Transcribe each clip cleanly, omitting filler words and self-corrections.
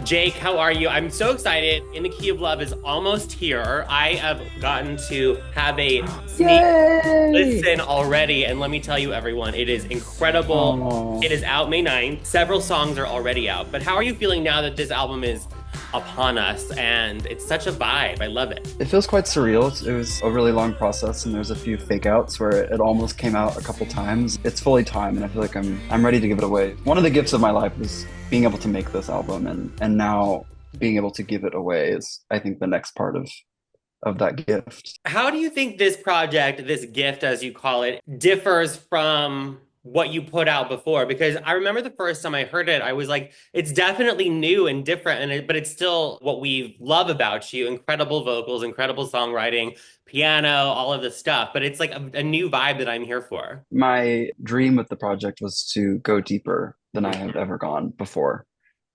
Jake, how are you? I'm so excited. In the Key of Love is almost here. I have gotten to have a sneak Yay! listen already, and let me tell you, everyone, it is incredible. Oh, It is out May 9th. Several songs are already out. But how are you feeling now that this album is upon us and it's such a vibe? I love it. it feels quite surreal. It was a really long process, and there's a few fake outs where it almost came out a couple times. It's fully timed, and I feel like I'm ready to give it away. One of the gifts of my life is being able to make this album, and now being able to give it away is, I think, the next part of that gift. How do you think this project, this gift, as you call it, differs from what you put out before? Because I remember the first time I heard it, I was like, it's definitely new and different, but it's still what we love about you: incredible vocals, incredible songwriting, piano, all of this stuff. But it's like a new vibe that I'm here for. My dream with the project was to go deeper than I have ever gone before.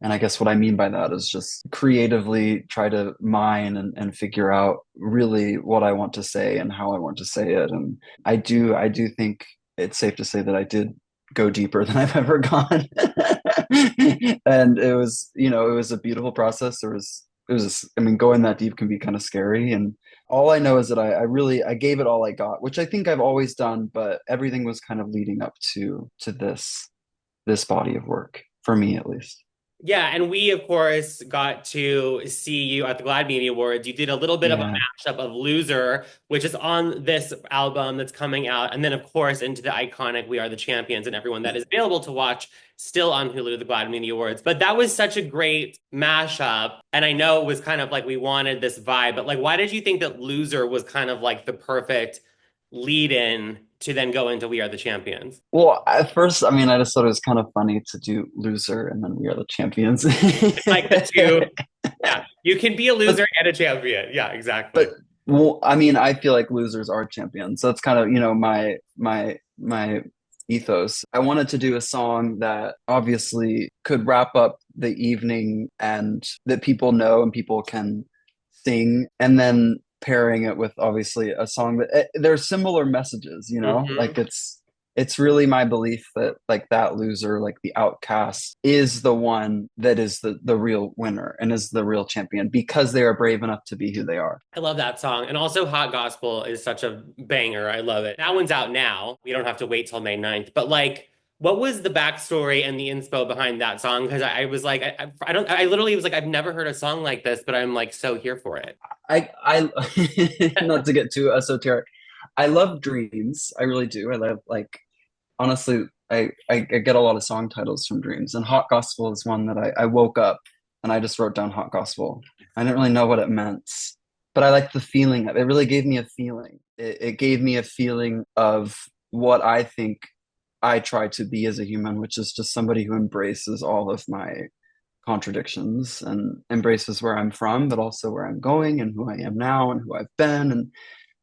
And I guess what I mean by that is just creatively try to mine and figure out really what I want to say and how I want to say it. And I do think it's safe to say that I did go deeper than I've ever gone. And it was a beautiful process. I mean, going that deep can be kind of scary. And all I know is that I gave it all I got, which I think I've always done, but everything was kind of leading up to this body of work, for me at least. Yeah, and we, of course, got to see you at the GLAAD Media Awards. You did a little bit of a Yeah. mashup of Loser, which is on this album that's coming out. And then, of course, into the iconic We Are the Champions and everyone that is available to watch still on Hulu, the GLAAD Media Awards. But that was such a great mashup. And I know it was kind of like we wanted this vibe, but like, why did you think that Loser was kind of like the perfect lead in to then go into We Are the Champions? Well, at first, I mean, I just thought it was kind of funny to do loser and then we are the champions. Like the two. Yeah, you can be a But loser and a champion. Yeah, exactly. but well, I mean, I feel like losers are champions. So it's kind of, my ethos. I wanted to do a song that obviously could wrap up the evening and that people know and people can sing, and then pairing it with obviously a song that there's similar messages, Hmm. like it's really my belief that like that loser, like the outcast, is the one that is the real winner and is the real champion because they are brave enough to be who they are. I love that song. And also, Hot Gospel is such a banger. I love it. That one's out now. We don't have to wait till May 9th. But like, what was the backstory and the inspo behind that song? Because I was like, I don't, I literally was like, I've never heard a song like this, but I'm like so here for it. I not to get too esoteric, I love dreams. I really do. I love, like, honestly, I get a lot of song titles from dreams, and Hot Gospel is one that I woke up and I just wrote down Hot Gospel. I didn't really know what it meant, but I liked the feeling of it. It really gave me a feeling. It gave me a feeling of what I think I try to be as a human, which is just somebody who embraces all of my contradictions and embraces where I'm from, but also where I'm going and who I am now and who I've been, and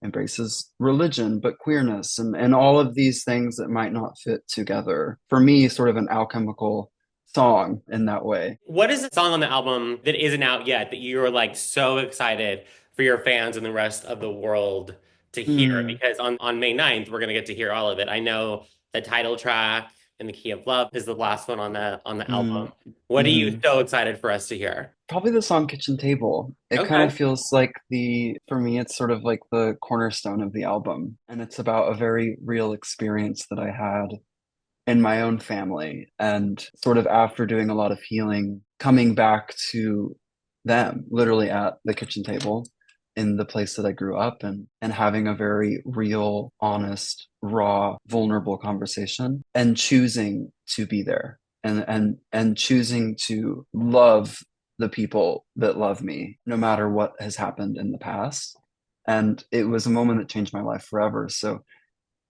embraces religion, but queerness and all of these things that might not fit together. For me, sort of an alchemical song in that way. What is the song on the album that isn't out yet that you're like so excited for your fans and the rest of the world to hear? Hmm. Because on May 9th, we're gonna get to hear all of it. I know the title track in the Key of Love is the last one on the Hmm. album. What are you Hmm. so excited for us to hear? Probably the song Kitchen Table. It kind Okay. of feels like for me, it's sort of like the cornerstone of the album. And it's about a very real experience that I had in my own family. And sort of after doing a lot of healing, coming back to them, literally at the kitchen table in the place that I grew up, and having a very real, honest, raw, vulnerable conversation and choosing to be there and choosing to love the people that love me no matter what has happened in the past. And it was a moment that changed my life forever. So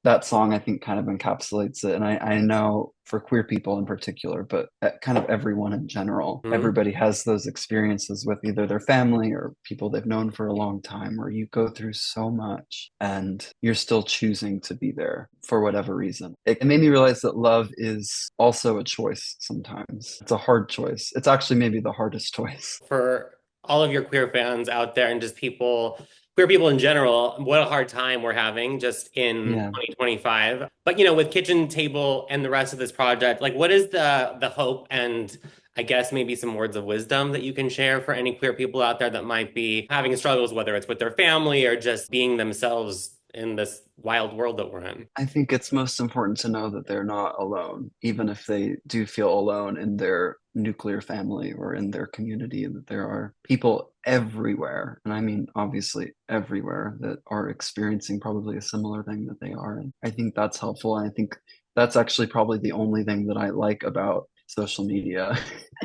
that song I think kind of encapsulates it. And I know for queer people in particular, but kind of everyone in general, Hmm. everybody has those experiences with either their family or people they've known for a long time where you go through so much and you're still choosing to be there for whatever reason. It made me realize that love is also a choice sometimes. It's a hard choice. It's actually maybe the hardest choice. For all of your queer fans out there and just people queer people in general, what a hard time we're having just in Yeah. 2025. But you know, with Kitchen Table and the rest of this project, like what is the hope and I guess maybe some words of wisdom that you can share for any queer people out there that might be having struggles, whether it's with their family or just being themselves in this wild world that we're in? I think it's most important to know that they're not alone, even if they do feel alone in their nuclear family or in their community, that there are people everywhere, and I mean obviously everywhere, that are experiencing probably a similar thing that they are. And I think that's helpful. And I think that's actually probably the only thing that I like about social media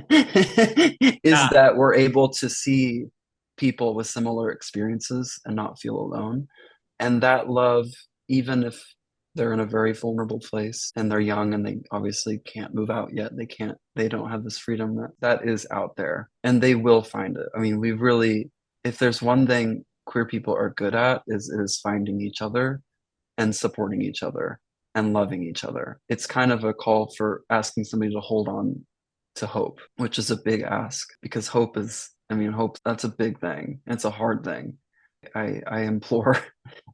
is Yeah. that we're able to see people with similar experiences and not feel alone. And that love, even if they're in a very vulnerable place and they're young and they obviously can't move out yet, they don't have this freedom, that is out there and they will find it. I mean, we really, if there's one thing queer people are good at, is finding each other and supporting each other and loving each other. It's kind of a call for asking somebody to hold on to hope, which is a big ask, because hope is, I mean, hope, that's a big thing. It's a hard thing. I implore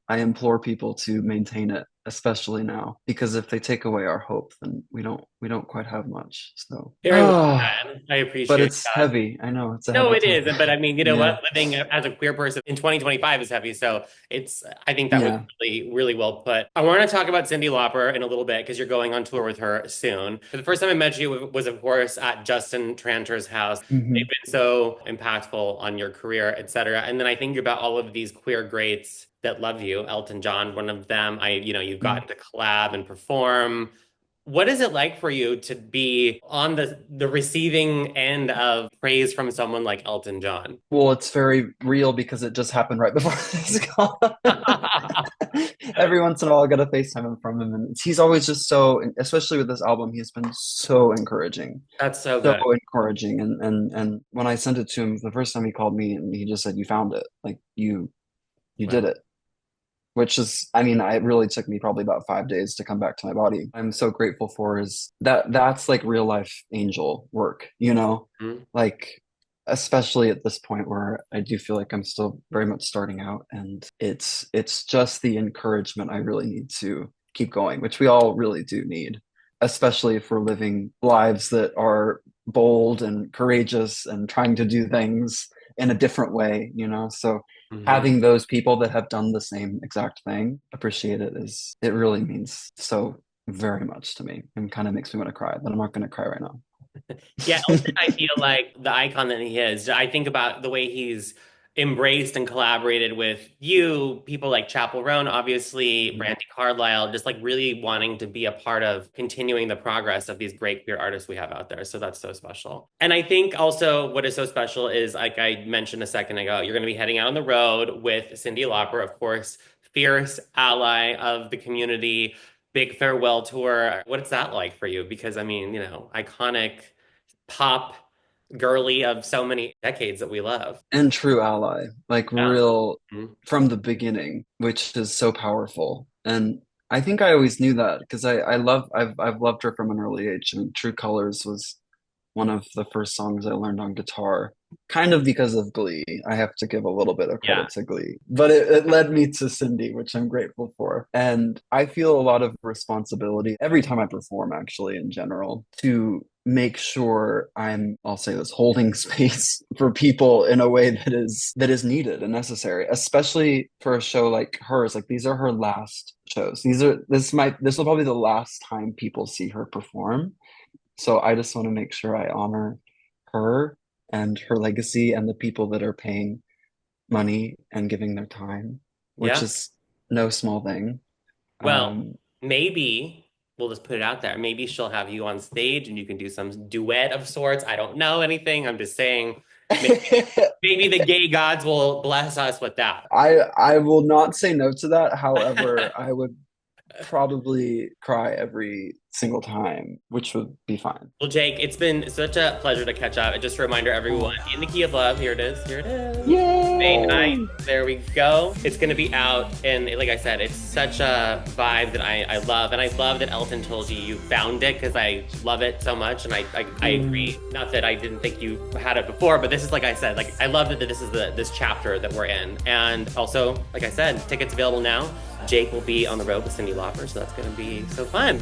I implore people to maintain it, especially now, because if they take away our hope, then we don't quite have much. So, Very well said. I but appreciate it's that. heavy. I know it's a No, heavy it topic. is. But I mean, you know Yeah, what? Living as a queer person in 2025 is heavy. So I think that was yeah. really, really well put. I want to talk about Cyndi Lauper in a little bit because you're going on tour with her soon. The first time I met you was, of course, at Justin Tranter's house. They've Hmm. been so impactful on your career, et cetera. And then I think about all of these queer greats that love you. Elton John, one of them. You've gotten to collab and perform. What is it like for you to be on the receiving end of praise from someone like Elton John? Well, it's very real because it just happened right before this call. Every once in a while, I get a FaceTime from him, and he's always just so, especially with this album, he's been so encouraging, That's so so good. encouraging. And when I sent it to him the first time, he called me and he just said, "You found it, like you did Wow. it." Which is, I mean, it really took me probably about 5 days to come back to my body. I'm so grateful for is that's like real life angel work, you know? Mhm. Like, especially at this point where I do feel like I'm still very much starting out, and it's just the encouragement I really need to keep going, which we all really do need, especially if we're living lives that are bold and courageous and trying to do things in a different way, you know? So Mhm. having those people that have done the same exact thing appreciate it really means so very much to me, and kind of makes me want to cry, but I'm not going to cry right now. Yeah, Elton, I feel like the icon that he is. I think about the way he's embraced and collaborated with you, people like Chappell Roan, obviously, Brandie Carlile, just like really wanting to be a part of continuing the progress of these great queer artists we have out there. So that's so special. And I think also what is so special is, like I mentioned a second ago, you're going to be heading out on the road with Cyndi Lauper, of course, fierce ally of the community, big farewell tour. What's that like for you? Because I mean, iconic pop girly of so many decades that we love. And true ally, like Yeah. real Mhm. from the beginning, which is so powerful. And I think I always knew that because I've loved her from an early age. I mean, True Colors was one of the first songs I learned on guitar, kind of because of Glee. I have to give a little bit of Yeah. credit to Glee, but it led me to Cyndi, which I'm grateful for. And I feel a lot of responsibility every time I perform, actually, in general, to make sure I'll say this, holding space for people in a way that is needed and necessary, especially for a show like hers. Like, these are her last shows. This will probably be the last time people see her perform. So I just want to make sure I honor her and her legacy and the people that are paying money and giving their time, which Yeah. is no small thing. Well, Um, maybe we'll just put it out there. Maybe she'll have you on stage and you can do some duet of sorts. I don't know anything. I'm just saying maybe the gay gods will bless us with that. I will not say no to that. However, I would probably cry every single time, which would be fine. Well, Jake, it's been such a pleasure to catch up. And just a reminder, everyone, Oh, in the key of love, here it is. Here it is. yay! May 9th. There we go. It's going to be out, and like I said, it's such a vibe that I love, and I love that Elton told you found it, because I love it so much, and I agree. Not that I didn't think you had it before, but this is, like I said, like I love that this is this chapter that we're in, and also, like I said, tickets available now. Jake will be on the road with Cyndi Lauper, so that's going to be so fun.